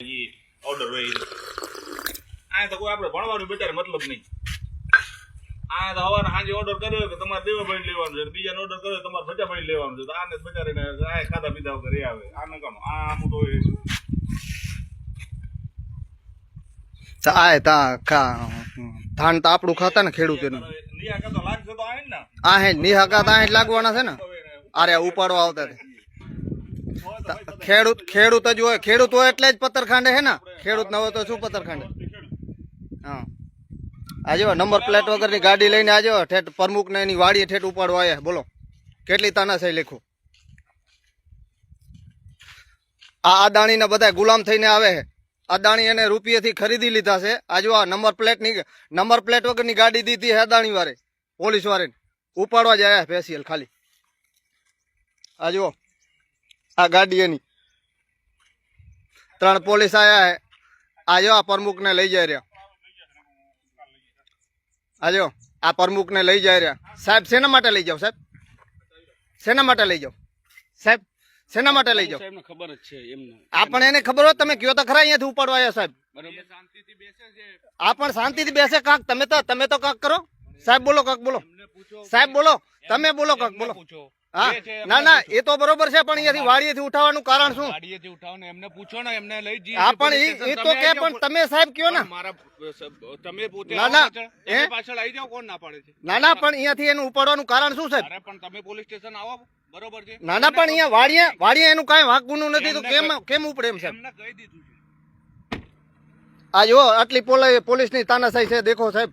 Order હોય આ તો કોઈ આપણે ભણવાનું બેટારે મતલબ નહીં. આ તો હવારે સાંજે ઓર્ડર કર્યો કે તમારે દેવાભાઈ લેવાનું છે, બીજાને ઓર્ડર કર્યો તમારે ભજાભાઈ લેવાનું છે, તો આને બેચારીને આ ખાધા પીધા વગર આવે. આને કામ આ આમ તો ધાન તો આપણું ખાતા ને ખેડૂતોનું નિયા કરતો લાગશે તો આ ને આ હે નિહાકા તા જ લાગવાના છે ને. અરે ઉપાડવા આવતા ખેડૂત જ હોય, ખેડૂત હોય એટલે જ પત્તરખાંડે હે ને. ખેડૂત ન હોય તો શું પત્તરખાંડે. હા આજો નંબર પ્લેટ વગરની ગાડી લઈને આજો ઠેઠ પ્રમુખ ને એની વાડીએ ઠેઠ ઉપાડવા આવ્યા. બોલો કેટલી તાનાશાહી લખો. આ અદાણી ના બધા ગુલામ થઈને આવે છે. અદાણી એને રૂપિયાથી ખરીદી લીધા છે. આજો આ નંબર પ્લેટ વગરની ગાડી દીધી છે અદાણી વાળે, પોલીસ વાળે ઉપાડવા જ આવ્યા સ્પેશિયલ ખાલી. આજો આ ગાડી એની 3 પોલીસ આયા હે. આજો આ પ્રમુખ ને લઈ જાય રહ્યા. આજો આ પ્રમુખ ને લઈ જાય રહ્યા. સાહેબ શેના માટે લઈ જાવ? સાહેબ શેના માટે લઈ જાવ? સાહેબ શેના માટે લઈ જાવ? ખબર જ છે એમને. આ પણ એને ખબર હોય, તમે કયો તો ખરા અહીંયાથી ઉપાડવા આવ્યા સાહેબ. શાંતિથી બેસે છે. આ પણ શાંતિથી બેસે કાક. તમે તો કાક કરો. સાહેબ બોલો કાક બોલો. સાહેબ બોલો, તમે બોલો કાક બોલો. હા ના એ તો બરોબર છે, પણ અહીંયાથી વાડીએથી ઉઠાવવાનું કારણ શું? વાડીએથી ઉઠાવવાનું એમને પૂછો ને, એમને લઈ જઈએ. હા પણ એ તો કે પણ તમે સાહેબ કયો ને. મારા તમે પોતે ના એની પાછળ આવી જાવ. કોણ ના પાડે છે? ના પણ અહીંયાથી એનું ઉપાડવાનું કારણ શું સાહેબ? અરે પણ તમે પોલીસ સ્ટેશન આવો, બરોબર છે. ના પણ અહીંયા વાડીએ એનું કાંઈ વાંકુનું નથી તો કેમ ઉપડે એમ સાહેબ? એમને કહી દીધું છે. આ જો આટલી પોલીસની તાનાશાહી છે, દેખો સાહેબ.